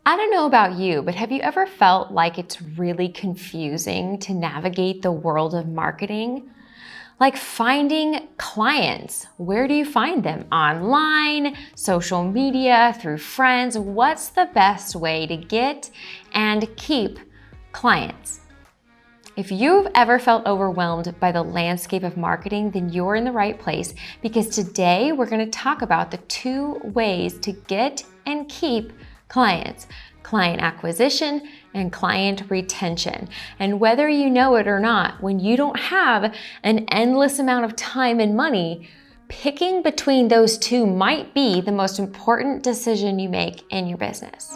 I don't know about you, but have you ever felt like it's really confusing to navigate the world of marketing? Like finding clients. Where do you find them? Online, social media, through friends? What's the best way to get and keep clients? If you've ever felt overwhelmed by the landscape of marketing, then you're in the right place, because today we're going to talk about the 2 ways to get and keep clients: client acquisition and client retention. And whether you know it or not, when you don't have an endless amount of time and money, picking between those 2 might be the most important decision you make in your business.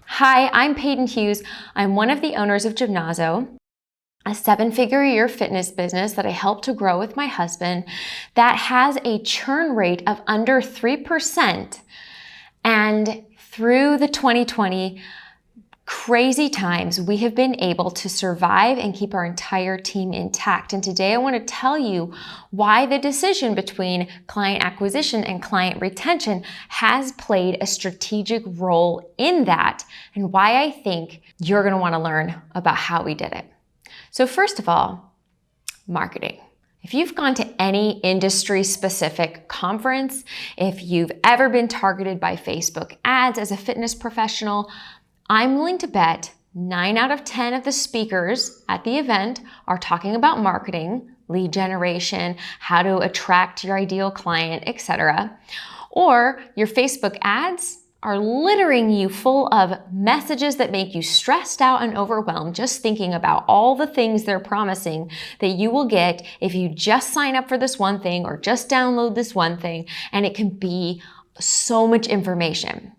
Hi, I'm Paden Hughes. I'm one of the owners of Gymnazo, a 7-figure-a-year fitness business that I helped to grow with my husband that has a churn rate of under 3%. And through the 2020 crazy times, we have been able to survive and keep our entire team intact. And today I want to tell you why the decision between client acquisition and client retention has played a strategic role in that, and why I think you're going to want to learn about how we did it. So first of all, marketing. If you've gone to any industry-specific conference, if you've ever been targeted by Facebook ads as a fitness professional, I'm willing to bet 9 out of 10 of the speakers at the event are talking about marketing, lead generation, how to attract your ideal client, etc. Or your Facebook ads are littering you full of messages that make you stressed out and overwhelmed just thinking about all the things they're promising that you will get if you just sign up for this one thing or just download this one thing, and it can be so much information.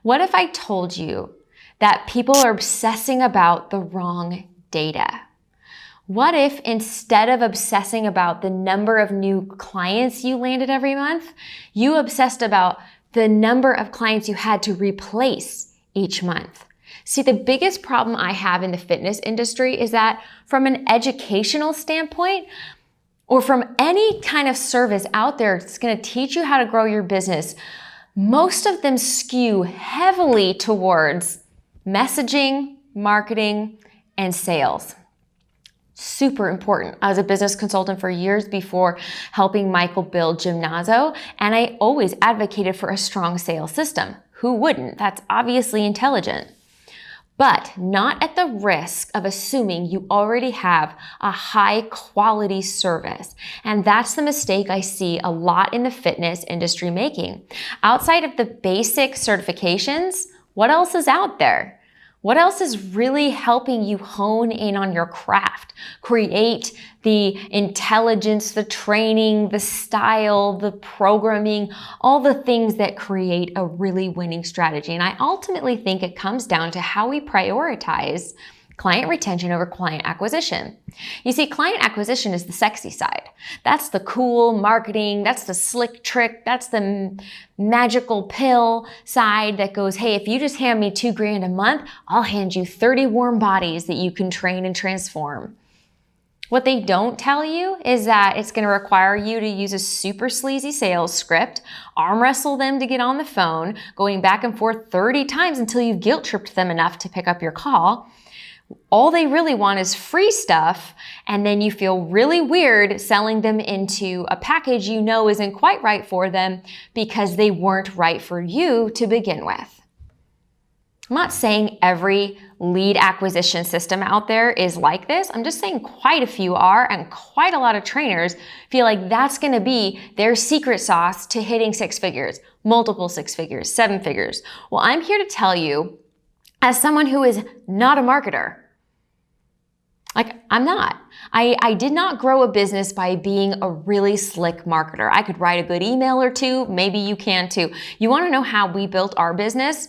What if I told you that people are obsessing about the wrong data? What if instead of obsessing about the number of new clients you landed every month, you obsessed about the number of clients you had to replace each month? See, the biggest problem I have in the fitness industry is that from an educational standpoint, or from any kind of service out there that's going to teach you how to grow your business, most of them skew heavily towards messaging, marketing, and sales. Super important. I was a business consultant for years before helping Michael build Gymnazo, and I always advocated for a strong sales system. Who wouldn't? That's obviously intelligent. But not at the risk of assuming you already have a high quality service. And that's the mistake I see a lot in the fitness industry making. Outside of the basic certifications, what else is out there? What else is really helping you hone in on your craft, create the intelligence, the training, the style, the programming, all the things that create a really winning strategy? And I ultimately think it comes down to how we prioritize client retention over client acquisition. You see, client acquisition is the sexy side. That's the cool marketing, that's the slick trick, that's the magical pill side that goes, hey, if you just hand me $2,000 a month, I'll hand you 30 warm bodies that you can train and transform. What they don't tell you is that it's going to require you to use a super sleazy sales script, arm wrestle them to get on the phone, going back and forth 30 times until you've guilt tripped them enough to pick up your call. All they really want is free stuff, and then you feel really weird selling them into a package you know isn't quite right for them because they weren't right for you to begin with. I'm not saying every lead acquisition system out there is like this. I'm just saying quite a few are, and quite a lot of trainers feel like that's going to be their secret sauce to hitting 6 figures, multiple 6 figures, 7 figures. Well, I'm here to tell you, as someone who is not a marketer, I'm not. I did not grow a business by being a really slick marketer. I could write a good email or 2. Maybe you can too. You want to know how we built our business?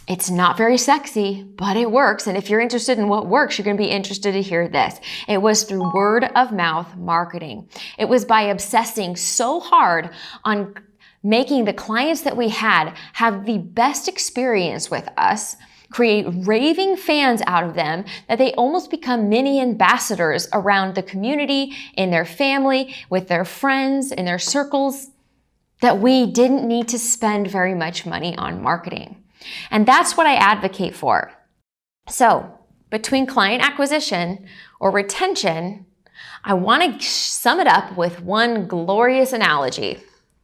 It's not very sexy, but it works. And if you're interested in what works, you're going to be interested to hear this. It was through word of mouth marketing. It was by obsessing so hard on making the clients that we had have the best experience with us, create raving fans out of them that they almost become mini ambassadors around the community, in their family, with their friends, in their circles, that we didn't need to spend very much money on marketing. And that's what I advocate for. So between client acquisition or retention, I want to sum it up with one glorious analogy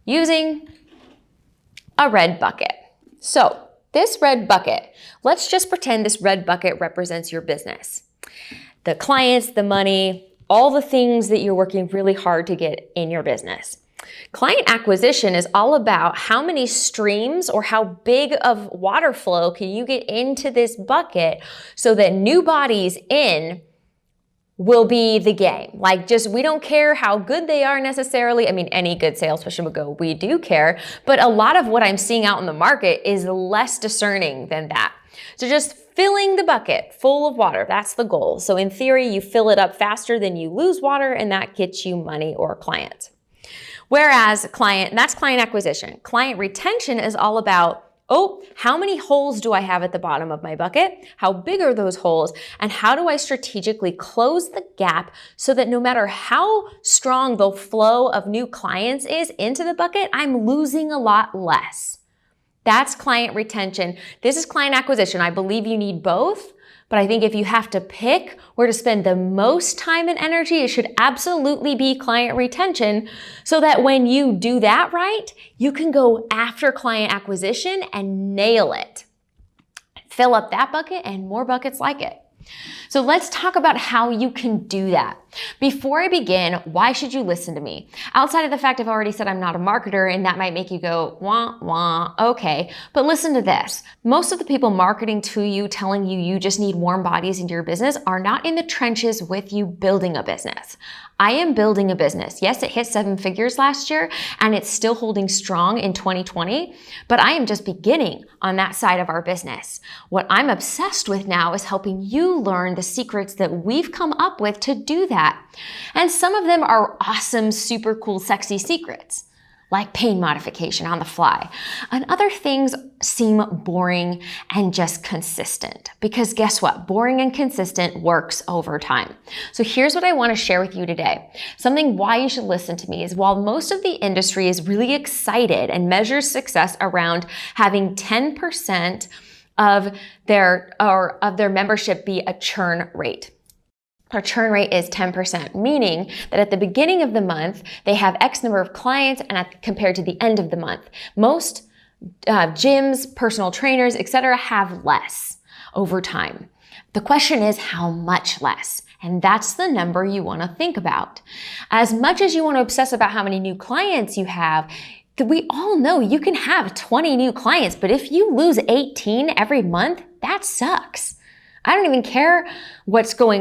using a red bucket. So this red bucket, let's just pretend this red bucket represents your business. The clients, the money, all the things that you're working really hard to get in your business. Client acquisition is all about how many streams or how big of water flow can you get into this bucket so that new bodies in will be the game. Like, just, we don't care how good they are necessarily. I mean, any good salesperson would go, we do care. But a lot of what I'm seeing out in the market is less discerning than that. So just filling the bucket full of water, that's the goal. So in theory, you fill it up faster than you lose water, and that gets you money or clients. Whereas that's client acquisition. Client retention is all about, oh, how many holes do I have at the bottom of my bucket? How big are those holes? And how do I strategically close the gap so that no matter how strong the flow of new clients is into the bucket, I'm losing a lot less. That's client retention. This is client acquisition. I believe you need both, but I think if you have to pick where to spend the most time and energy, it should absolutely be client retention, so that when you do that right, you can go after client acquisition and nail it. Fill up that bucket and more buckets like it. So let's talk about how you can do that. Before I begin, why should you listen to me? Outside of the fact I've already said I'm not a marketer, and that might make you go, wah, wah, okay. But listen to this. Most of the people marketing to you, telling you you just need warm bodies into your business, are not in the trenches with you building a business. I am building a business. Yes, it hit 7 figures last year, and it's still holding strong in 2020, but I am just beginning on that side of our business. What I'm obsessed with now is helping you learn the secrets that we've come up with to do that. And some of them are awesome, super cool, sexy secrets, like pain modification on the fly. And other things seem boring and just consistent, because guess what? Boring and consistent works over time. So here's what I want to share with you today. Something why you should listen to me is, while most of the industry is really excited and measures success around having 10% of their membership be a churn rate. Our churn rate is 10%, meaning that at the beginning of the month, they have X number of clients compared to the end of the month. Most gyms, personal trainers, etc. have less over time. The question is, how much less? And that's the number you want to think about. As much as you want to obsess about how many new clients you have, we all know you can have 20 new clients, but if you lose 18 every month, that sucks. I don't even care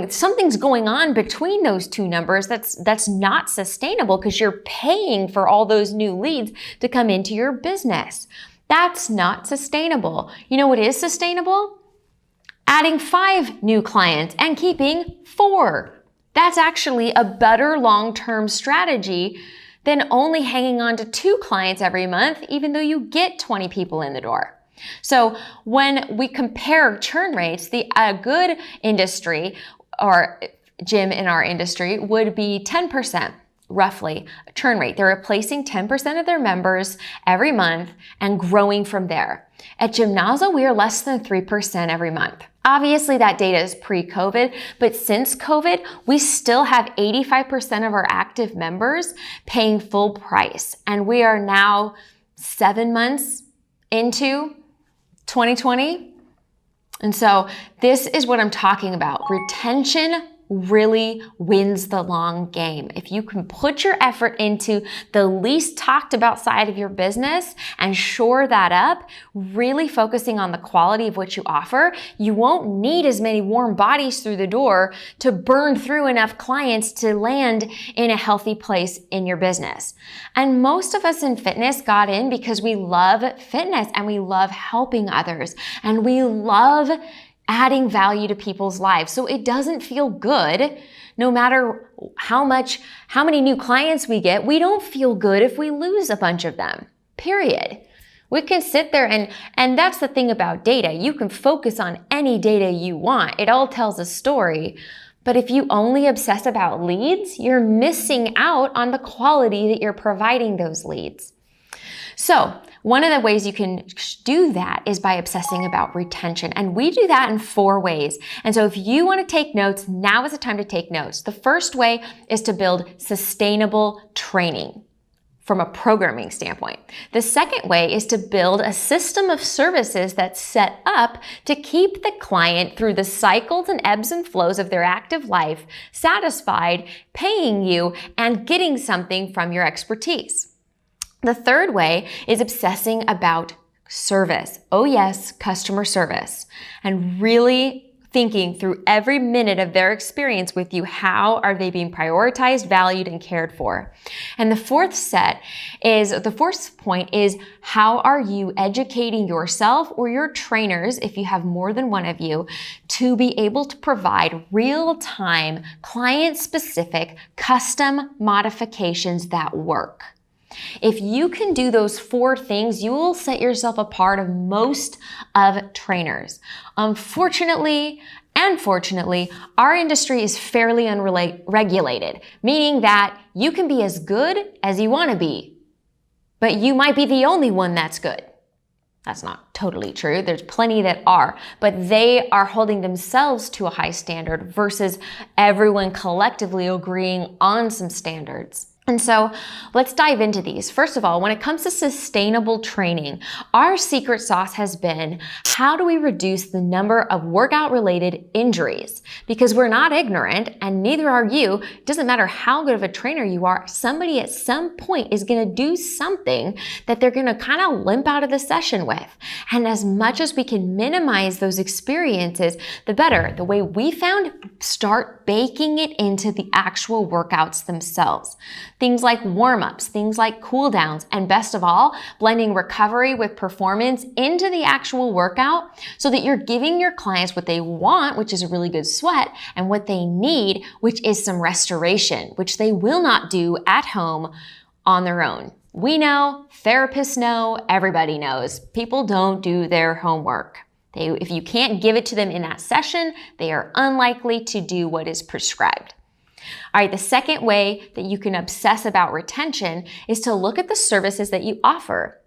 something's going on between those two numbers that's not sustainable, because you're paying for all those new leads to come into your business. That's not sustainable. You know what is sustainable? Adding 5 new clients and keeping 4. That's actually a better long-term strategy than only hanging on to 2 clients every month, even though you get 20 people in the door. So when we compare churn rates, a good industry or gym in our industry would be 10%, roughly, churn rate. They're replacing 10% of their members every month and growing from there. At Gymnazo, we are less than 3% every month. Obviously, that data is pre-COVID, but since COVID, we still have 85% of our active members paying full price. And we are now 7 months into 2020. And so this is what I'm talking about. Retention really wins the long game. If you can put your effort into the least talked about side of your business and shore that up, really focusing on the quality of what you offer, you won't need as many warm bodies through the door to burn through enough clients to land in a healthy place in your business. And most of us in fitness got in because we love fitness and we love helping others and we love adding value to people's lives. So it doesn't feel good no matter how many new clients we get. We don't feel good if we lose a bunch of them, period. We can sit there and that's the thing about data. You can focus on any data you want. It all tells a story. But if you only obsess about leads, you're missing out on the quality that you're providing those leads. So one of the ways you can do that is by obsessing about retention. And we do that in 4 ways. And so if you want to take notes, now is the time to take notes. The first way is to build sustainable training from a programming standpoint. The second way is to build a system of services that's set up to keep the client through the cycles and ebbs and flows of their active life, satisfied, paying you, and getting something from your expertise. The third way is obsessing about service. Oh yes, customer service. And really thinking through every minute of their experience with you, how are they being prioritized, valued, and cared for? And the fourth point is how are you educating yourself or your trainers, if you have more than one of you, to be able to provide real-time, client-specific, custom modifications that work. If you can do those 4 things, you will set yourself apart of most of trainers. Unfortunately and fortunately, our industry is fairly unregulated, meaning that you can be as good as you want to be, but you might be the only one that's good. That's not totally true. There's plenty that are, but they are holding themselves to a high standard versus everyone collectively agreeing on some standards. And so let's dive into these. First of all, when it comes to sustainable training, our secret sauce has been, how do we reduce the number of workout-related injuries? Because we're not ignorant, and neither are you. It doesn't matter how good of a trainer you are, somebody at some point is gonna do something that they're gonna kind of limp out of the session with. And as much as we can minimize those experiences, the better. The way we found, start baking it into the actual workouts themselves. Things like warm-ups, things like cool downs, and best of all, blending recovery with performance into the actual workout so that you're giving your clients what they want, which is a really good sweat, and what they need, which is some restoration, which they will not do at home on their own. We know, therapists know, everybody knows. People don't do their homework. If you can't give it to them in that session, they are unlikely to do what is prescribed. All right, the second way that you can obsess about retention is to look at the services that you offer.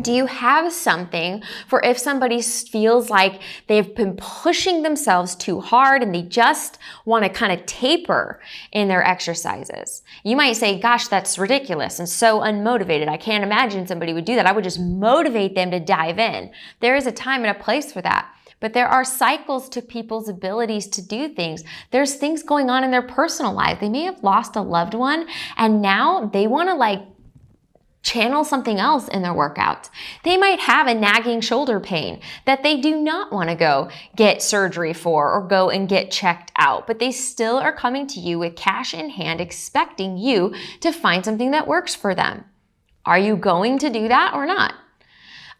Do you have something for if somebody feels like they've been pushing themselves too hard and they just want to kind of taper in their exercises? You might say, gosh, that's ridiculous and so unmotivated. I can't imagine somebody would do that. I would just motivate them to dive in. There is a time and a place for that. But there are cycles to people's abilities to do things. There's things going on in their personal life. They may have lost a loved one and now they want to channel something else in their workouts. They might have a nagging shoulder pain that they do not want to go get surgery for or go and get checked out, but they still are coming to you with cash in hand expecting you to find something that works for them. Are you going to do that or not?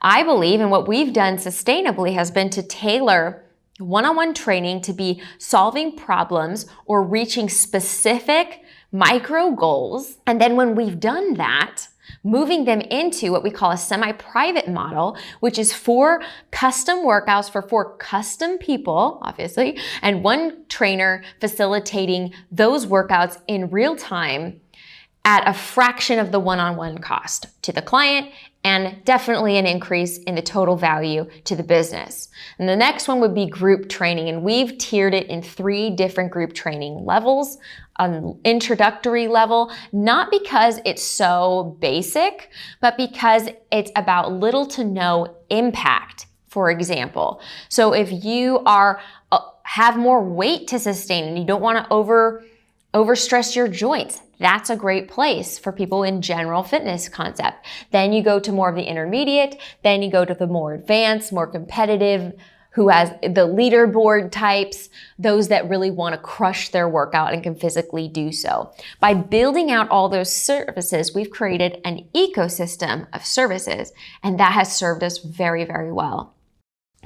I believe, and what we've done sustainably has been to tailor one-on-one training to be solving problems or reaching specific micro goals. And then when we've done that, moving them into what we call a semi-private model, which is 4 custom workouts for 4 custom people, obviously, and 1 trainer facilitating those workouts in real time at a fraction of the one-on-one cost to the client, and definitely an increase in the total value to the business. And the next one would be group training, and we've tiered it in 3 different group training levels. An introductory level, not because it's so basic, but because it's about little to no impact, for example. So if you have more weight to sustain and you don't want to overstress your joints, that's a great place for people in general fitness concept. Then you go to more of the intermediate, then you go to the more advanced, more competitive, who has the leaderboard types, those that really want to crush their workout and can physically do so. By building out all those services, we've created an ecosystem of services, and that has served us very, very well.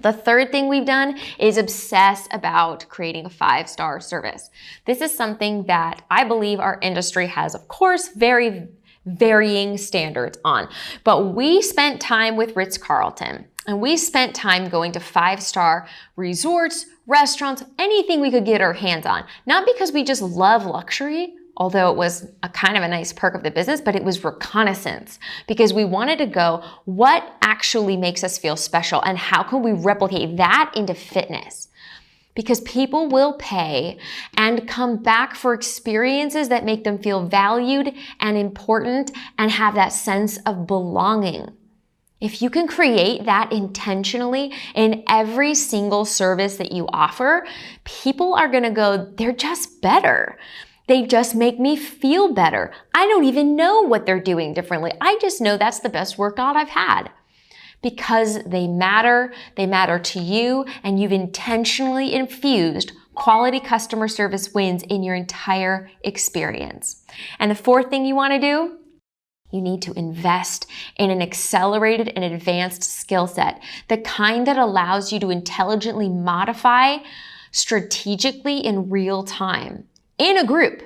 The third thing we've done is obsess about creating a 5-star service. This is something that I believe our industry has, of course, very, varying standards on. But we spent time with Ritz-Carlton, and we spent time going to 5-star resorts, restaurants, anything we could get our hands on. Not because we just love luxury, although it was a kind of a nice perk of the business, but it was reconnaissance because we wanted to go, what actually makes us feel special and how can we replicate that into fitness? Because people will pay and come back for experiences that make them feel valued and important and have that sense of belonging. If you can create that intentionally in every single service that you offer, people are gonna go, they're just better. They just make me feel better. I don't even know what they're doing differently. I just know that's the best workout I've had. Because they matter to you, and you've intentionally infused quality customer service wins in your entire experience. And the fourth thing you wanna do, you need to invest in an accelerated and advanced skill set, the kind that allows you to intelligently modify strategically in real time, in a group.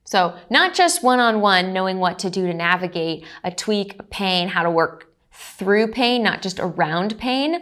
So not just one-on-one, knowing what to do to navigate a tweak, a pain, how to work through pain, not just around pain,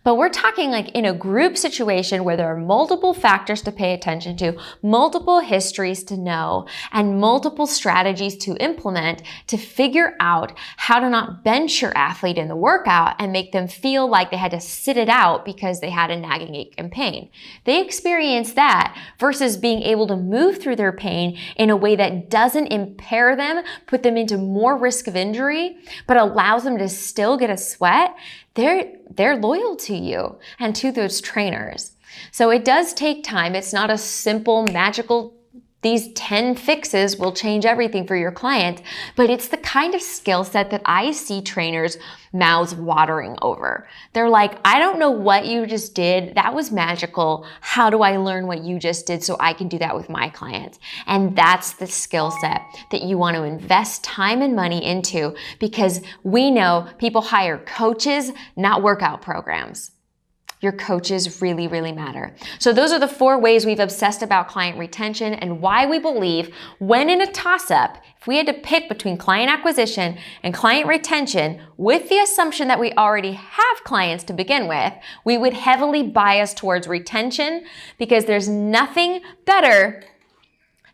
but we're talking like in a group situation where there are multiple factors to pay attention to, multiple histories to know, and multiple strategies to implement to figure out how to not bench your athlete in the workout and make them feel like they had to sit it out because they had a nagging ache and pain. They experience that versus being able to move through their pain in a way that doesn't impair them, put them into more risk of injury, but allows them to still get a sweat. They're loyal to you and to those trainers. So it does take time. It's not a simple, magical, these 10 fixes will change everything for your client, but it's the kind of skill set that I see trainers mouths watering over. They're like, I don't know what you just did. That was magical. How do I learn what you just did so I can do that with my clients? And that's the skill set that you want to invest time and money into, because we know people hire coaches, not workout programs. Your coaches really, really matter. So those are the 4 ways we've obsessed about client retention and why we believe when in a toss-up, if we had to pick between client acquisition and client retention with the assumption that we already have clients to begin with, we would heavily bias towards retention, because there's nothing better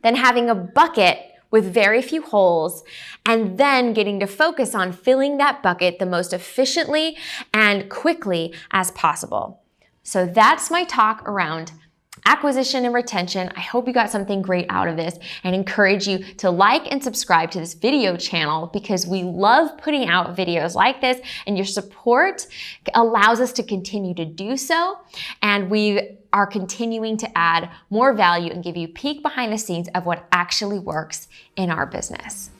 than having a bucket with very few holes and then getting to focus on filling that bucket the most efficiently and quickly as possible. So that's my talk around acquisition and retention. I hope you got something great out of this, and encourage you to like and subscribe to this video channel, because we love putting out videos like this, and your support allows us to continue to do so. And we are continuing to add more value and give you a peek behind the scenes of what actually works in our business.